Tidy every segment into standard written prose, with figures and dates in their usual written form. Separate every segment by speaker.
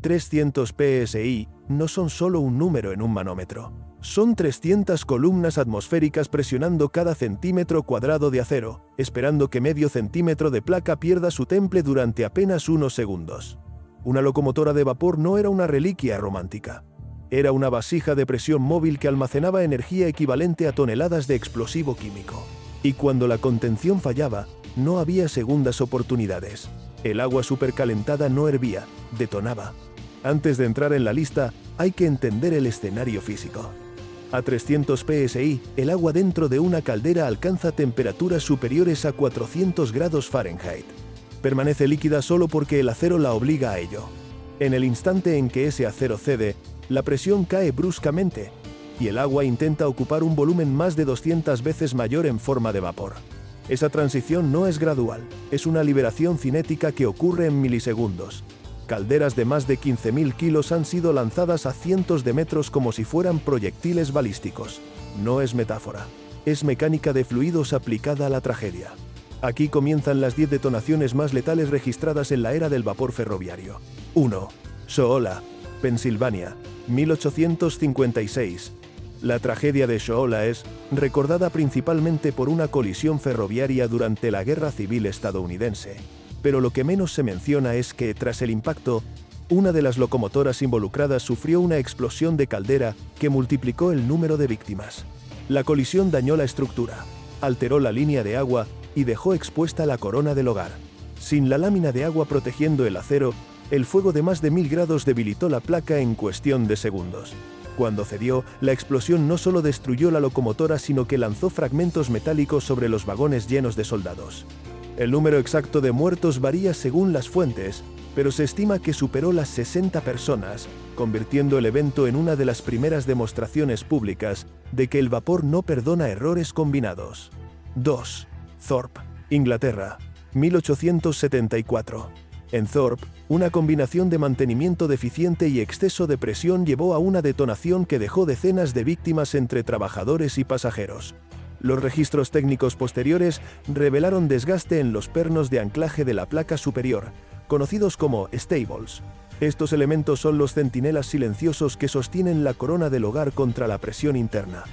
Speaker 1: 300 psi no son solo un número en un manómetro. Son 300 columnas atmosféricas presionando cada centímetro cuadrado de acero, esperando que medio centímetro de placa pierda su temple durante apenas unos segundos. Una locomotora de vapor no era una reliquia romántica. Era una vasija de presión móvil que almacenaba energía equivalente a toneladas de explosivo químico. Y cuando la contención fallaba, no había segundas oportunidades. El agua supercalentada no hervía, detonaba. Antes de entrar en la lista, hay que entender el escenario físico. A 300 psi, el agua dentro de una caldera alcanza temperaturas superiores a 400 grados Fahrenheit. Permanece líquida solo porque el acero la obliga a ello. En el instante en que ese acero cede, la presión cae bruscamente, y el agua intenta ocupar un volumen más de 200 veces mayor en forma de vapor. Esa transición no es gradual, es una liberación cinética que ocurre en milisegundos. Calderas de más de 15.000 kilos han sido lanzadas a cientos de metros como si fueran proyectiles balísticos. No es metáfora, es mecánica de fluidos aplicada a la tragedia. Aquí comienzan las 10 detonaciones más letales registradas en la era del vapor ferroviario. 1. Shohola, Pensilvania, 1856. La tragedia de Shohola es recordada principalmente por una colisión ferroviaria durante la Guerra Civil estadounidense. Pero lo que menos se menciona es que, tras el impacto, una de las locomotoras involucradas sufrió una explosión de caldera que multiplicó el número de víctimas. La colisión dañó la estructura, alteró la línea de agua y dejó expuesta la corona del hogar. Sin la lámina de agua protegiendo el acero, el fuego de más de 1000 grados debilitó la placa en cuestión de segundos. Cuando cedió, la explosión no solo destruyó la locomotora, sino que lanzó fragmentos metálicos sobre los vagones llenos de soldados. El número exacto de muertos varía según las fuentes, pero se estima que superó las 60 personas, convirtiendo el evento en una de las primeras demostraciones públicas de que el vapor no perdona errores combinados. 2. Thorpe, Inglaterra, 1874. En Thorpe, una combinación de mantenimiento deficiente y exceso de presión llevó a una detonación que dejó decenas de víctimas entre trabajadores y pasajeros. Los registros técnicos posteriores revelaron desgaste en los pernos de anclaje de la placa superior, conocidos como stables. Estos elementos son los centinelas silenciosos que sostienen la corona del hogar contra la presión interna.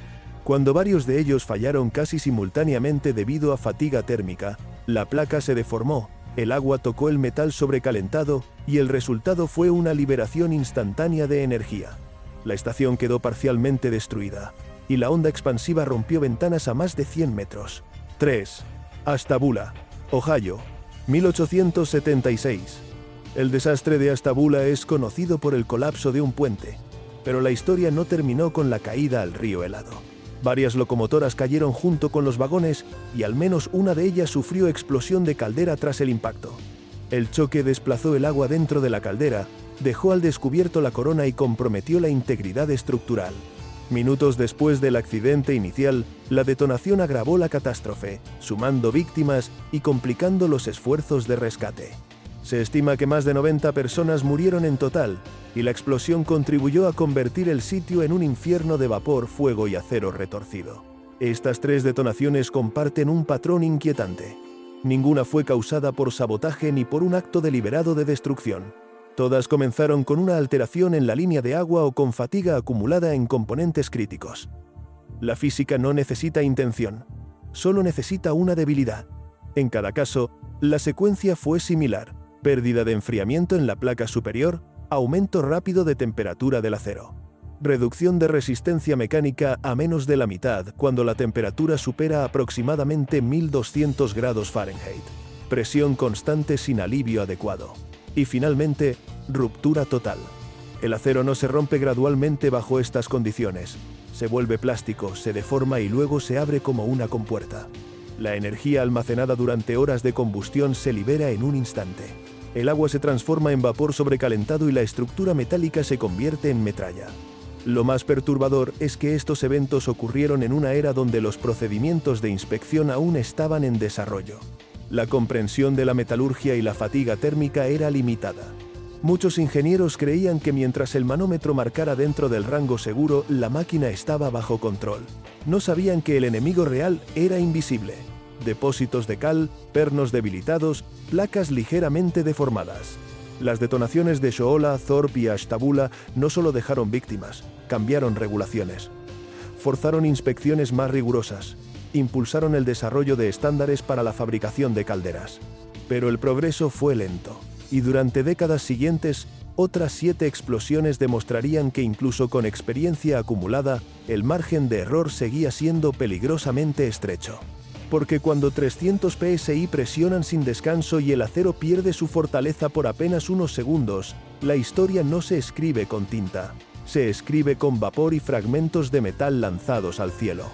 Speaker 1: Cuando varios de ellos fallaron casi simultáneamente debido a fatiga térmica, la placa se deformó, el agua tocó el metal sobrecalentado y el resultado fue una liberación instantánea de energía. La estación quedó parcialmente destruida, y la onda expansiva rompió ventanas a más de 100 metros. 3. Ashtabula, Ohio, 1876. El desastre de Ashtabula es conocido por el colapso de un puente, pero la historia no terminó con la caída al río helado. Varias locomotoras cayeron junto con los vagones y al menos una de ellas sufrió explosión de caldera tras el impacto. El choque desplazó el agua dentro de la caldera, dejó al descubierto la corona y comprometió la integridad estructural. Minutos después del accidente inicial, la detonación agravó la catástrofe, sumando víctimas y complicando los esfuerzos de rescate. Se estima que más de 90 personas murieron en total, y la explosión contribuyó a convertir el sitio en un infierno de vapor, fuego y acero retorcido. Estas 3 detonaciones comparten un patrón inquietante. Ninguna fue causada por sabotaje ni por un acto deliberado de destrucción. Todas comenzaron con una alteración en la línea de agua o con fatiga acumulada en componentes críticos. La física no necesita intención, solo necesita una debilidad. En cada caso, la secuencia fue similar: pérdida de enfriamiento en la placa superior, aumento rápido de temperatura del acero. Reducción de resistencia mecánica a menos de la mitad cuando la temperatura supera aproximadamente 1200 grados Fahrenheit. Presión constante sin alivio adecuado. Y finalmente, ruptura total. El acero no se rompe gradualmente bajo estas condiciones. Se vuelve plástico, se deforma y luego se abre como una compuerta. La energía almacenada durante horas de combustión se libera en un instante. El agua se transforma en vapor sobrecalentado y la estructura metálica se convierte en metralla. Lo más perturbador es que estos eventos ocurrieron en una era donde los procedimientos de inspección aún estaban en desarrollo. La comprensión de la metalurgia y la fatiga térmica era limitada. Muchos ingenieros creían que mientras el manómetro marcara dentro del rango seguro, la máquina estaba bajo control. No sabían que el enemigo real era invisible. Depósitos de cal, pernos debilitados, placas ligeramente deformadas. Las detonaciones de Shoala, Thorpe y Ashtabula no solo dejaron víctimas, cambiaron regulaciones. Forzaron inspecciones más rigurosas, impulsaron el desarrollo de estándares para la fabricación de calderas. Pero el progreso fue lento, y durante décadas siguientes, otras 7 explosiones demostrarían que incluso con experiencia acumulada, el margen de error seguía siendo peligrosamente estrecho. Porque cuando 300 psi presionan sin descanso y el acero pierde su fortaleza por apenas unos segundos, la historia no se escribe con tinta, se escribe con vapor y fragmentos de metal lanzados al cielo.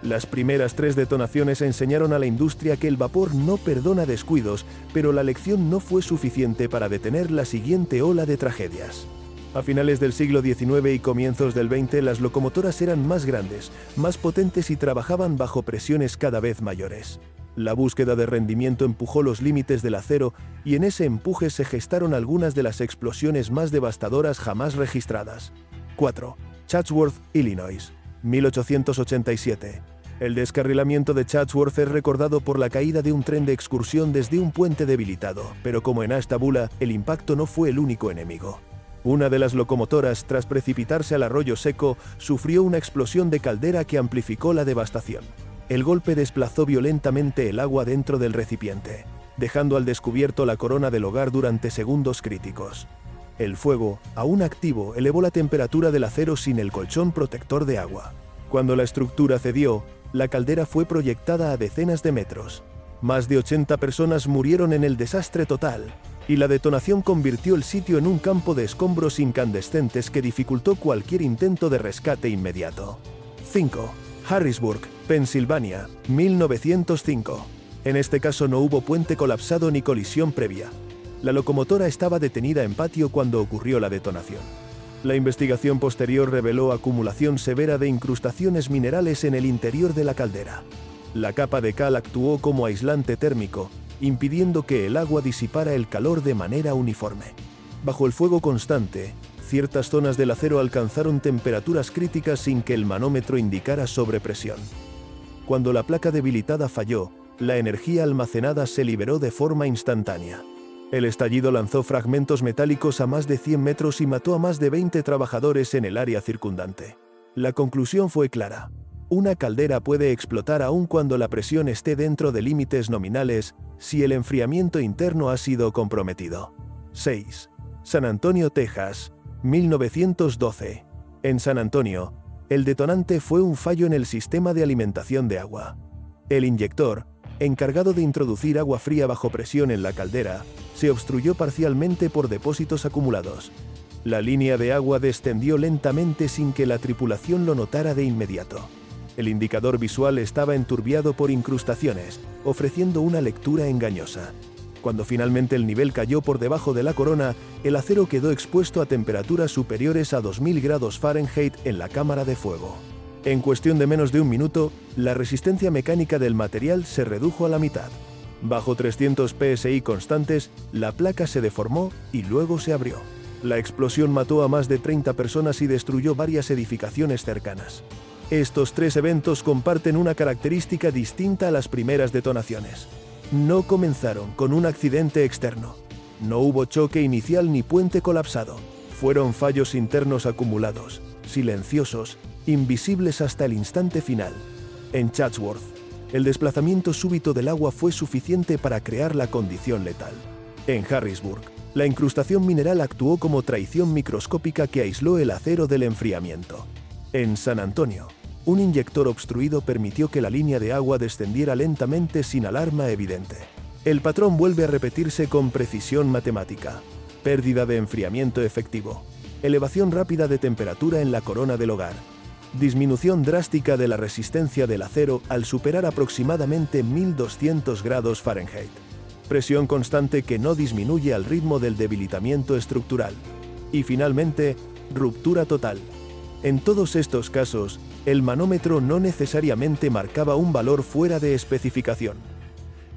Speaker 1: Las primeras 3 detonaciones enseñaron a la industria que el vapor no perdona descuidos, pero la lección no fue suficiente para detener la siguiente ola de tragedias. A finales del siglo XIX y comienzos del XX, las locomotoras eran más grandes, más potentes y trabajaban bajo presiones cada vez mayores. La búsqueda de rendimiento empujó los límites del acero y en ese empuje se gestaron algunas de las explosiones más devastadoras jamás registradas. 4. Chatsworth, Illinois, 1887. El descarrilamiento de Chatsworth es recordado por la caída de un tren de excursión desde un puente debilitado, pero como en Ashtabula, el impacto no fue el único enemigo. Una de las locomotoras, tras precipitarse al arroyo seco, sufrió una explosión de caldera que amplificó la devastación. El golpe desplazó violentamente el agua dentro del recipiente, dejando al descubierto la corona del hogar durante segundos críticos. El fuego, aún activo, elevó la temperatura del acero sin el colchón protector de agua. Cuando la estructura cedió, la caldera fue proyectada a decenas de metros. Más de 80 personas murieron en el desastre total, y la detonación convirtió el sitio en un campo de escombros incandescentes que dificultó cualquier intento de rescate inmediato. 5. Harrisburg, Pensilvania, 1905. En este caso no hubo puente colapsado ni colisión previa. La locomotora estaba detenida en patio cuando ocurrió la detonación. La investigación posterior reveló acumulación severa de incrustaciones minerales en el interior de la caldera. La capa de cal actuó como aislante térmico, impidiendo que el agua disipara el calor de manera uniforme. Bajo el fuego constante, ciertas zonas del acero alcanzaron temperaturas críticas sin que el manómetro indicara sobrepresión. Cuando la placa debilitada falló, la energía almacenada se liberó de forma instantánea. El estallido lanzó fragmentos metálicos a más de 100 metros y mató a más de 20 trabajadores en el área circundante. La conclusión fue clara. Una caldera puede explotar aun cuando la presión esté dentro de límites nominales, si el enfriamiento interno ha sido comprometido. 6. San Antonio, Texas, 1912. En San Antonio, el detonante fue un fallo en el sistema de alimentación de agua. El inyector, encargado de introducir agua fría bajo presión en la caldera, se obstruyó parcialmente por depósitos acumulados. La línea de agua descendió lentamente sin que la tripulación lo notara de inmediato. El indicador visual estaba enturbiado por incrustaciones, ofreciendo una lectura engañosa. Cuando finalmente el nivel cayó por debajo de la corona, el acero quedó expuesto a temperaturas superiores a 2000 grados Fahrenheit en la cámara de fuego. En cuestión de menos de un minuto, la resistencia mecánica del material se redujo a la mitad. Bajo 300 psi constantes, la placa se deformó y luego se abrió. La explosión mató a más de 30 personas y destruyó varias edificaciones cercanas. Estos 3 eventos comparten una característica distinta a las primeras detonaciones. No comenzaron con un accidente externo. No hubo choque inicial ni puente colapsado. Fueron fallos internos acumulados, silenciosos, invisibles hasta el instante final. En Chatsworth, el desplazamiento súbito del agua fue suficiente para crear la condición letal. En Harrisburg, la incrustación mineral actuó como traición microscópica que aisló el acero del enfriamiento. En San Antonio, un inyector obstruido permitió que la línea de agua descendiera lentamente sin alarma evidente. El patrón vuelve a repetirse con precisión matemática. Pérdida de enfriamiento efectivo. Elevación rápida de temperatura en la corona del hogar. Disminución drástica de la resistencia del acero al superar aproximadamente 1200 grados Fahrenheit. Presión constante que no disminuye al ritmo del debilitamiento estructural. Y finalmente, ruptura total. En todos estos casos, el manómetro no necesariamente marcaba un valor fuera de especificación.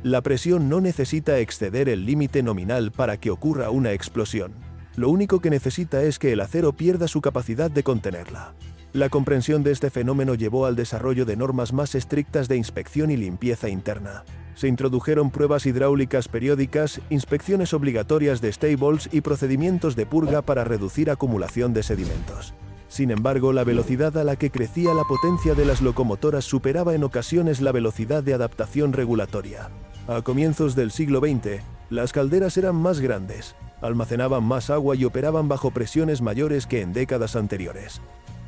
Speaker 1: La presión no necesita exceder el límite nominal para que ocurra una explosión. Lo único que necesita es que el acero pierda su capacidad de contenerla. La comprensión de este fenómeno llevó al desarrollo de normas más estrictas de inspección y limpieza interna. Se introdujeron pruebas hidráulicas periódicas, inspecciones obligatorias de stables y procedimientos de purga para reducir acumulación de sedimentos. Sin embargo, la velocidad a la que crecía la potencia de las locomotoras superaba en ocasiones la velocidad de adaptación regulatoria. A comienzos del siglo XX, las calderas eran más grandes, almacenaban más agua y operaban bajo presiones mayores que en décadas anteriores.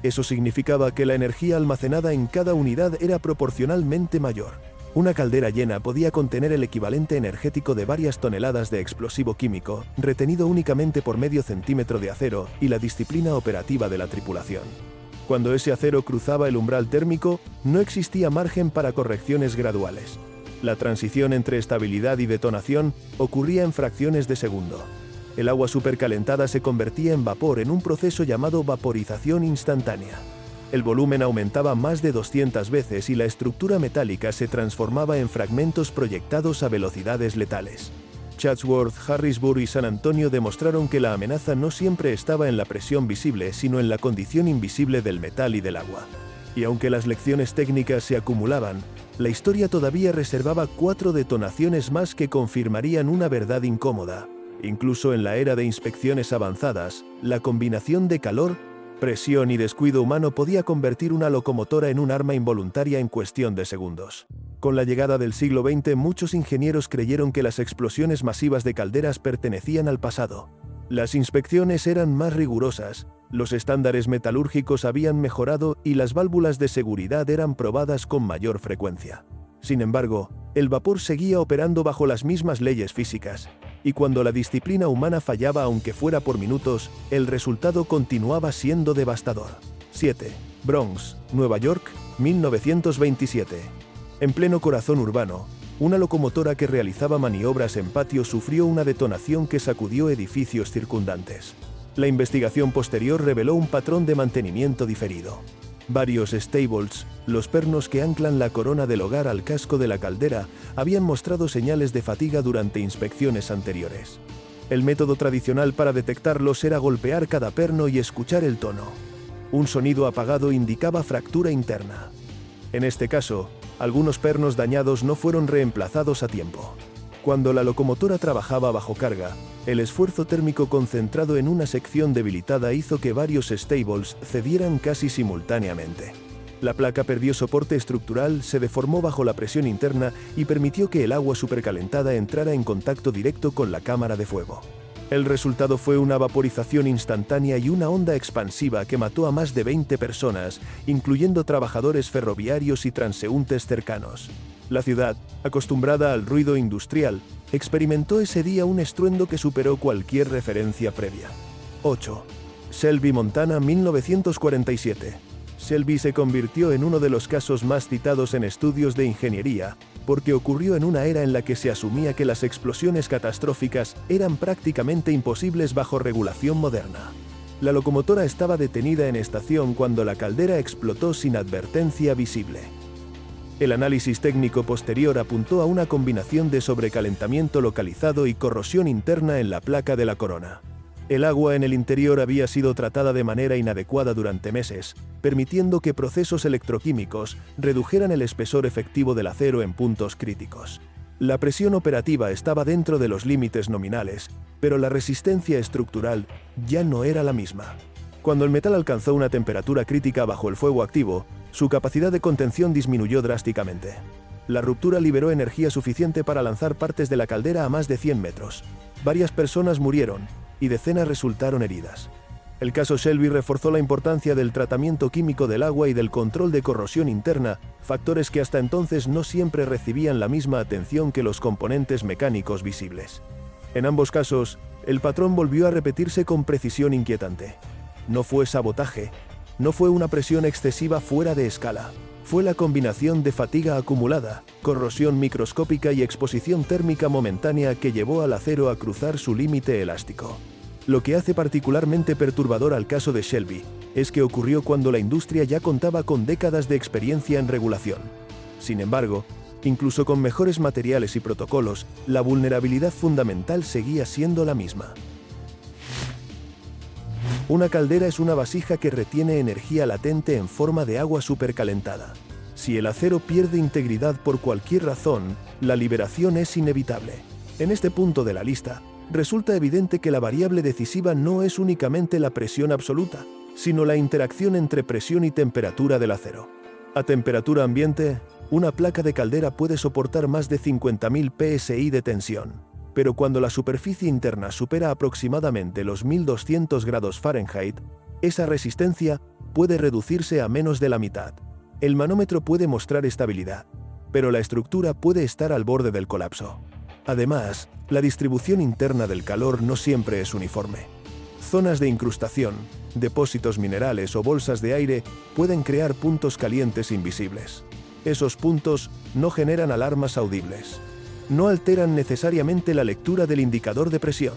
Speaker 1: Eso significaba que la energía almacenada en cada unidad era proporcionalmente mayor. Una caldera llena podía contener el equivalente energético de varias toneladas de explosivo químico, retenido únicamente por medio centímetro de acero y la disciplina operativa de la tripulación. Cuando ese acero cruzaba el umbral térmico, no existía margen para correcciones graduales. La transición entre estabilidad y detonación ocurría en fracciones de segundo. El agua supercalentada se convertía en vapor en un proceso llamado vaporización instantánea. El volumen aumentaba más de 200 veces y la estructura metálica se transformaba en fragmentos proyectados a velocidades letales. Chatsworth, Harrisburg y San Antonio demostraron que la amenaza no siempre estaba en la presión visible, sino en la condición invisible del metal y del agua. Y aunque las lecciones técnicas se acumulaban, la historia todavía reservaba 4 detonaciones más que confirmarían una verdad incómoda. Incluso en la era de inspecciones avanzadas, la combinación de calor, presión y descuido humano podía convertir una locomotora en un arma involuntaria en cuestión de segundos. Con la llegada del siglo XX, muchos ingenieros creyeron que las explosiones masivas de calderas pertenecían al pasado. Las inspecciones eran más rigurosas, los estándares metalúrgicos habían mejorado y las válvulas de seguridad eran probadas con mayor frecuencia. Sin embargo, el vapor seguía operando bajo las mismas leyes físicas, y cuando la disciplina humana fallaba aunque fuera por minutos, el resultado continuaba siendo devastador. 7. Bronx, Nueva York, 1927. En pleno corazón urbano, una locomotora que realizaba maniobras en patio sufrió una detonación que sacudió edificios circundantes. La investigación posterior reveló un patrón de mantenimiento diferido. Varios stables, los pernos que anclan la corona del hogar al casco de la caldera, habían mostrado señales de fatiga durante inspecciones anteriores. El método tradicional para detectarlos era golpear cada perno y escuchar el tono. Un sonido apagado indicaba fractura interna. En este caso, algunos pernos dañados no fueron reemplazados a tiempo. Cuando la locomotora trabajaba bajo carga, el esfuerzo térmico concentrado en una sección debilitada hizo que varios stables cedieran casi simultáneamente. La placa perdió soporte estructural, se deformó bajo la presión interna y permitió que el agua supercalentada entrara en contacto directo con la cámara de fuego. El resultado fue una vaporización instantánea y una onda expansiva que mató a más de 20 personas, incluyendo trabajadores ferroviarios y transeúntes cercanos. La ciudad, acostumbrada al ruido industrial, experimentó ese día un estruendo que superó cualquier referencia previa. 8. Shelby, Montana, 1947. Shelby se convirtió en uno de los casos más citados en estudios de ingeniería, porque ocurrió en una era en la que se asumía que las explosiones catastróficas eran prácticamente imposibles bajo regulación moderna. La locomotora estaba detenida en estación cuando la caldera explotó sin advertencia visible. El análisis técnico posterior apuntó a una combinación de sobrecalentamiento localizado y corrosión interna en la placa de la corona. El agua en el interior había sido tratada de manera inadecuada durante meses, permitiendo que procesos electroquímicos redujeran el espesor efectivo del acero en puntos críticos. La presión operativa estaba dentro de los límites nominales, pero la resistencia estructural ya no era la misma. Cuando el metal alcanzó una temperatura crítica bajo el fuego activo, su capacidad de contención disminuyó drásticamente. La ruptura liberó energía suficiente para lanzar partes de la caldera a más de 100 metros. Varias personas murieron, y decenas resultaron heridas. El caso Shelby reforzó la importancia del tratamiento químico del agua y del control de corrosión interna, factores que hasta entonces no siempre recibían la misma atención que los componentes mecánicos visibles. En ambos casos, el patrón volvió a repetirse con precisión inquietante. No fue sabotaje, no fue una presión excesiva fuera de escala. Fue la combinación de fatiga acumulada, corrosión microscópica y exposición térmica momentánea que llevó al acero a cruzar su límite elástico. Lo que hace particularmente perturbador al caso de Shelby es que ocurrió cuando la industria ya contaba con décadas de experiencia en regulación. Sin embargo, incluso con mejores materiales y protocolos, la vulnerabilidad fundamental seguía siendo la misma. Una caldera es una vasija que retiene energía latente en forma de agua supercalentada. Si el acero pierde integridad por cualquier razón, la liberación es inevitable. En este punto de la lista, resulta evidente que la variable decisiva no es únicamente la presión absoluta, sino la interacción entre presión y temperatura del acero. A temperatura ambiente, una placa de caldera puede soportar más de 50.000 psi de tensión, pero cuando la superficie interna supera aproximadamente los 1200 grados Fahrenheit, esa resistencia puede reducirse a menos de la mitad. El manómetro puede mostrar estabilidad, pero la estructura puede estar al borde del colapso. Además, la distribución interna del calor no siempre es uniforme. Zonas de incrustación, depósitos minerales o bolsas de aire pueden crear puntos calientes invisibles. Esos puntos no generan alarmas audibles. No alteran necesariamente la lectura del indicador de presión.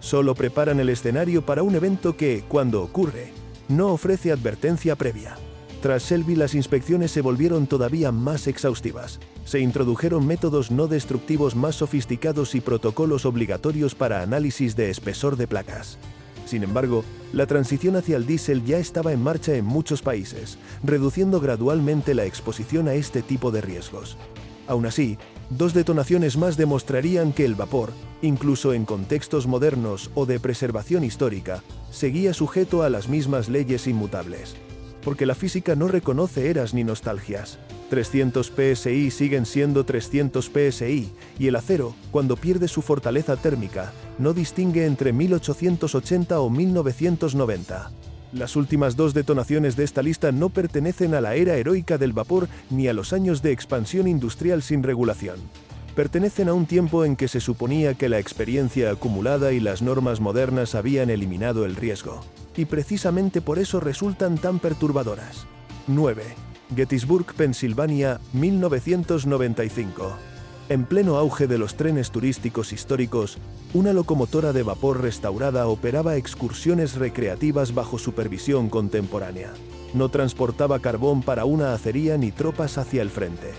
Speaker 1: Solo preparan el escenario para un evento que, cuando ocurre, no ofrece advertencia previa. Tras Selby, las inspecciones se volvieron todavía más exhaustivas. Se introdujeron métodos no destructivos más sofisticados y protocolos obligatorios para análisis de espesor de placas. Sin embargo, la transición hacia el diésel ya estaba en marcha en muchos países, reduciendo gradualmente la exposición a este tipo de riesgos. Aún así, 2 detonaciones más demostrarían que el vapor, incluso en contextos modernos o de preservación histórica, seguía sujeto a las mismas leyes inmutables. Porque la física no reconoce eras ni nostalgias. 300 psi siguen siendo 300 psi, y el acero, cuando pierde su fortaleza térmica, no distingue entre 1880 o 1990. Las últimas 2 detonaciones de esta lista no pertenecen a la era heroica del vapor ni a los años de expansión industrial sin regulación. Pertenecen a un tiempo en que se suponía que la experiencia acumulada y las normas modernas habían eliminado el riesgo. Y precisamente por eso resultan tan perturbadoras. 9. Gettysburg, Pensilvania, 1995. En pleno auge de los trenes turísticos históricos, una locomotora de vapor restaurada operaba excursiones recreativas bajo supervisión contemporánea. No transportaba carbón para una acería ni tropas hacia el frente.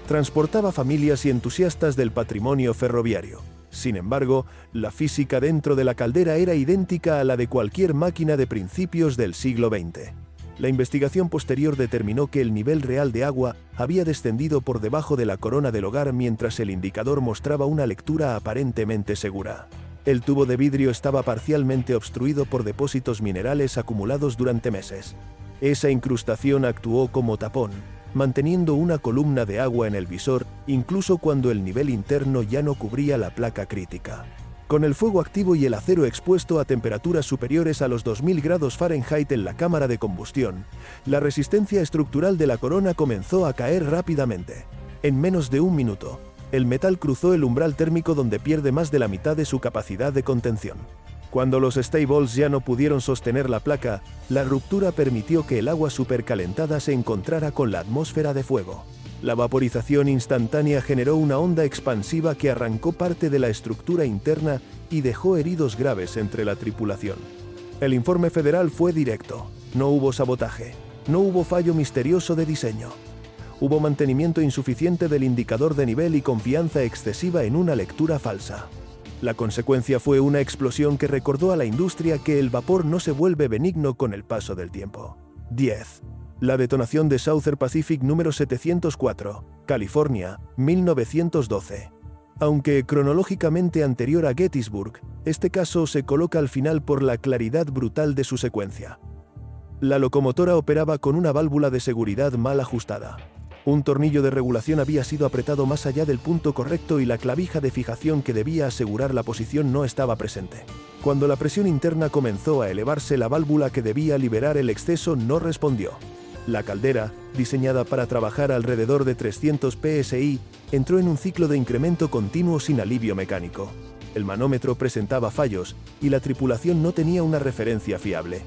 Speaker 1: Transportaba familias y entusiastas del patrimonio ferroviario. Sin embargo, la física dentro de la caldera era idéntica a la de cualquier máquina de principios del siglo XX. La investigación posterior determinó que el nivel real de agua había descendido por debajo de la corona del hogar mientras el indicador mostraba una lectura aparentemente segura. El tubo de vidrio estaba parcialmente obstruido por depósitos minerales acumulados durante meses. Esa incrustación actuó como tapón, manteniendo una columna de agua en el visor, incluso cuando el nivel interno ya no cubría la placa crítica. Con el fuego activo y el acero expuesto a temperaturas superiores a los 2000 grados Fahrenheit en la cámara de combustión, la resistencia estructural de la corona comenzó a caer rápidamente. En menos de un minuto, el metal cruzó el umbral térmico donde pierde más de la mitad de su capacidad de contención. Cuando los Stables ya no pudieron sostener la placa, la ruptura permitió que el agua supercalentada se encontrara con la atmósfera de fuego. La vaporización instantánea generó una onda expansiva que arrancó parte de la estructura interna y dejó heridos graves entre la tripulación. El informe federal fue directo. No hubo sabotaje. No hubo fallo misterioso de diseño. Hubo mantenimiento insuficiente del indicador de nivel y confianza excesiva en una lectura falsa. La consecuencia fue una explosión que recordó a la industria que el vapor no se vuelve benigno con el paso del tiempo. 10. La detonación de Southern Pacific número 704, California, 1912. Aunque cronológicamente anterior a Gettysburg, este caso se coloca al final por la claridad brutal de su secuencia. La locomotora operaba con una válvula de seguridad mal ajustada. Un tornillo de regulación había sido apretado más allá del punto correcto y la clavija de fijación que debía asegurar la posición no estaba presente. Cuando la presión interna comenzó a elevarse, la válvula que debía liberar el exceso no respondió. La caldera, diseñada para trabajar alrededor de 300 psi, entró en un ciclo de incremento continuo sin alivio mecánico. El manómetro presentaba fallos y la tripulación no tenía una referencia fiable.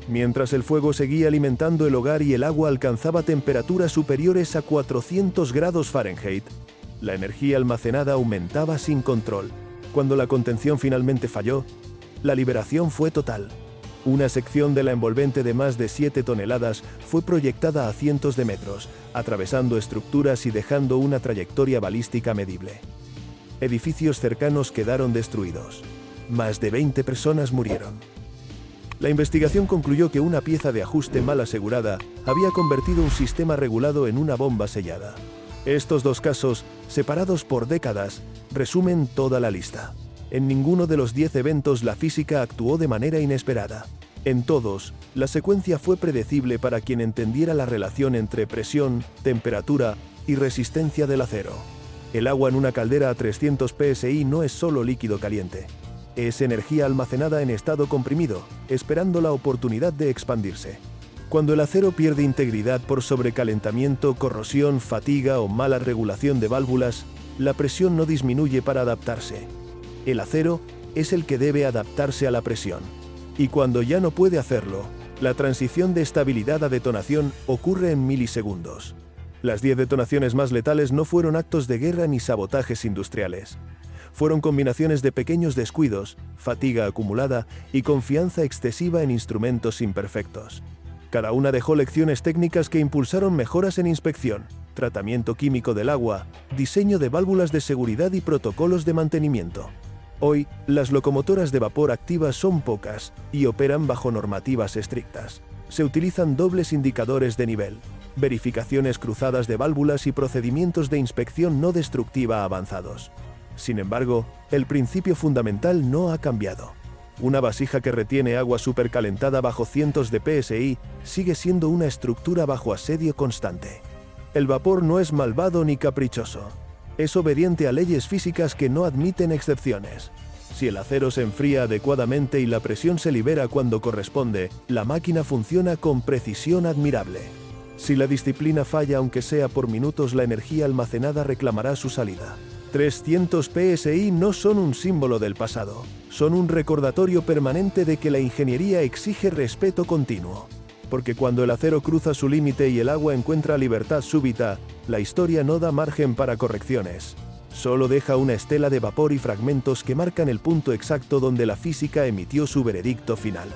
Speaker 1: Mientras el fuego seguía alimentando el hogar y el agua alcanzaba temperaturas superiores a 400 grados Fahrenheit, la energía almacenada aumentaba sin control. Cuando la contención finalmente falló, la liberación fue total. Una sección de la envolvente de más de 7 toneladas fue proyectada a cientos de metros, atravesando estructuras y dejando una trayectoria balística medible. Edificios cercanos quedaron destruidos. Más de 20 personas murieron. La investigación concluyó que una pieza de ajuste mal asegurada había convertido un sistema regulado en una bomba sellada. Estos dos casos, separados por décadas, resumen toda la lista. En ninguno de los 10 eventos la física actuó de manera inesperada. En todos, la secuencia fue predecible para quien entendiera la relación entre presión, temperatura y resistencia del acero. El agua en una caldera a 300 psi no es solo líquido caliente. Es energía almacenada en estado comprimido, esperando la oportunidad de expandirse. Cuando el acero pierde integridad por sobrecalentamiento, corrosión, fatiga o mala regulación de válvulas, la presión no disminuye para adaptarse. El acero es el que debe adaptarse a la presión. Y cuando ya no puede hacerlo, la transición de estabilidad a detonación ocurre en milisegundos. Las 10 detonaciones más letales no fueron actos de guerra ni sabotajes industriales. Fueron combinaciones de pequeños descuidos, fatiga acumulada y confianza excesiva en instrumentos imperfectos. Cada una dejó lecciones técnicas que impulsaron mejoras en inspección, tratamiento químico del agua, diseño de válvulas de seguridad y protocolos de mantenimiento. Hoy, las locomotoras de vapor activas son pocas y operan bajo normativas estrictas. Se utilizan dobles indicadores de nivel, verificaciones cruzadas de válvulas y procedimientos de inspección no destructiva avanzados. Sin embargo, el principio fundamental no ha cambiado. Una vasija que retiene agua supercalentada bajo cientos de psi sigue siendo una estructura bajo asedio constante. El vapor no es malvado ni caprichoso. Es obediente a leyes físicas que no admiten excepciones. Si el acero se enfría adecuadamente y la presión se libera cuando corresponde, la máquina funciona con precisión admirable. Si la disciplina falla aunque sea por minutos, la energía almacenada reclamará su salida. 300 psi no son un símbolo del pasado, son un recordatorio permanente de que la ingeniería exige respeto continuo. Porque cuando el acero cruza su límite y el agua encuentra libertad súbita, la historia no da margen para correcciones. Solo deja una estela de vapor y fragmentos que marcan el punto exacto donde la física emitió su veredicto final.